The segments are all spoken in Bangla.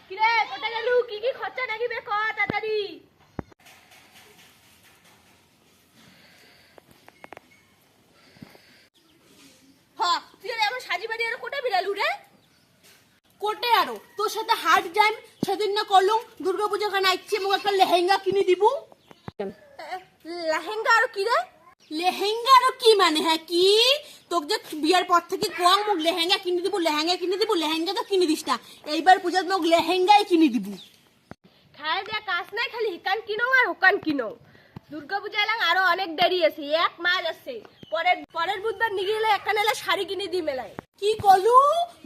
কিরে কোথায় গেলু? কি কি খরচা লাগিবে ক তাড়াতাড়ি। হ্যাঁ তুই এমন সাজি বাড়ি আর কোটা বিড়ালু রে? কোটে আরো তোর সাথে হাট যাইম সেদিন না করলুম দুর্গাপূজা খানে আইছি মোক একটা লেহেঙ্গা কিনে দিবু। লেহেঙ্গা আর কি রে? লেহেঙ্গা আরো কি মানে হ্যাঁ কি তোকে যে বিয়ার পর থেকে কোয়াং মোক লেহেঙ্গা কিনে দিব লেহেঙ্গা তো কিনে দিস না, এইবার পূজাত মোক লেহেঙ্গাই কিনে দিবু। খায় দেয়া কাজ নাই, খালি হিকান কিনো আর হুকান কিনো। দুর্গা পূজা এলাম আরো অনেক দেরি আছে, 1 মাস আছে। পরের বুধবার নিয়ে গেলে একটা নেলা শাড়ি কিনে দি মেলায়। কি কলু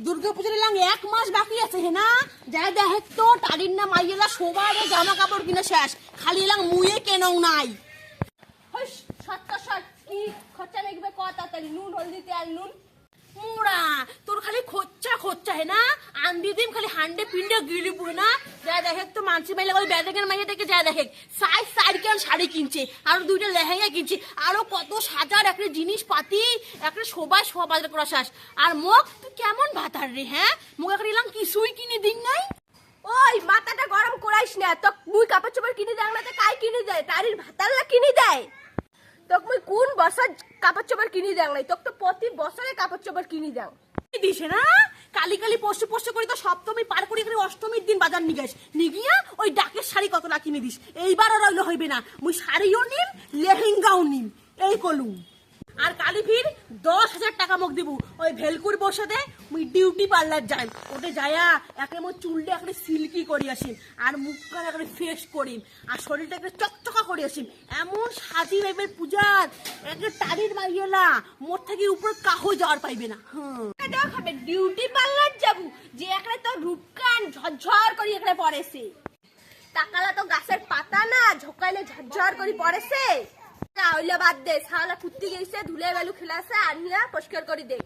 দুর্গাপূজার এলাম 1 মাস বাকি আছে হে না? যা দেখে তো টাড়ির না মাইয়েলা সবার জামা কাপড় কিনে শেষ, খালি এলাম মুয়ে কেনও নাই। হইস সত্য কি খরচা লাগবে ক তাড়াতাড়ি। নুন হলদি তেল নুন মুড়া তোর খালি খোচ্চা হে না? আন্দি দিম খালি হান্ডে পিন্ডে গিরি পুরে না। যা দেখে তো মানসি মাইলে ওই বেদেকের মাইয়ে থেকে যা দেখে সাইকেল শাড়ি কিনছে, আরো 2টা লেহেঙ্গা কিনছে, আরো কত সাজার একটা জিনিস পাতি একটা সবাই বাজার করা শেষ। আর মোক তুই কেমন ভাতার রে হ্যাঁ? মোক এখন এলাম কিছুই কিনে দিন নাই। ওই মাথাটা গরম করাইস না। তো মুই কাপড় চোপড় কিনে দেয় না, তো কাই কিনে দেয়? তারির ভাতাল্লা কিনে দেয়। তোক মুই কোন বছর কাপড় চোপড় কিনে দেয় নাই? তোক তো প্রতি বছরে কাপড় চোপড় কিনে দেয় দিছে না। কালি পরশু করি তো সপ্তমী পার করি করে অষ্টমীর দিন বাজার নিগিয়া ওই ডাকের শাড়ি কতটা কিনে দিস। এইবার আর রইল হইবে না, মুই শাড়িও নিম লেহেঙ্গাও নিম এই কলুম। আর কালি ফির 10,000 টাকা মোক দিব ওই ভেলকুর বসে মুই ডিউটি পার্লার যাই, ওটা যায়া একে মোর চুলটা একটা সিল্কি করি আসিম আর মুখটা একটা ফ্রেশ করিম আর শরীরটা একটা চকচকা করে আসিম। এমন সাজি পাইবে পূজার একটা টাড়ির মারিয়েলা মোর থেকে উপর কাহো যাওয়ার পাইবে না। খাবে ডিউটি পার্লার যাবো যে একটা তো রূপকান ঝরঝর করি এখানে পড়েছে। টাকালা তো গাছের পাতা না, ঝোকাইলে ঝরঝর করি পড়েছে। হইলে বাদ দে, ছাওলা কুত্তি গেছে ধুলে বেলু খেলাছে আনিয়া পরিষ্কার করে দে।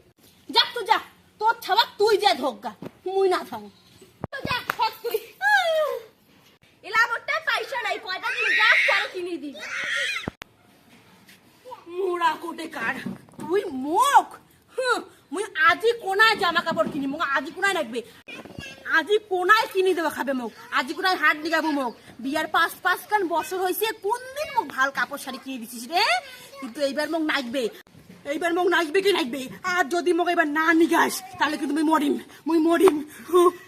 যাক তো যা, তোর ছাওয়া তুই যা ধোকা মুই না থাম। তো যা হক তুই। এলা মোটে পয়সা নাই, কয়টা দিন যা পরে কিনে দি। মুড়া কোটে কার তুই মুখ মুই আজি কোনায় জামা কাপড় কিনি, মোক আজি কোনায় লাগবে, আজি কোনায় কিনি দেওয়া খাবে মোক, আজি কোনায় হাট দিগাবো মোক। বিয়ার 5 কান বছর হয়েছে কোনদিন মোক ভাল কাপড় শাড়ি কিনে দিছিস রে? কিন্তু এইবার মোক নাচবে, কি নাচবে। আর যদি মোক এবার না নিগাস তাহলে কিন্তু মুই মরিম।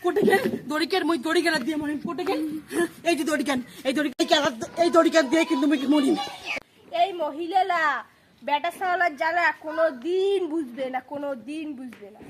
কোটে গেল দড়ি গেলা দিয়ে মরিম। কোটে গেল এই যে এই দড়ি দিয়ে কিন্তু মুই মরিম। এই মহিলারা বেটা সাওয়ালার জ্বালা কোনো দিন বুঝবে না।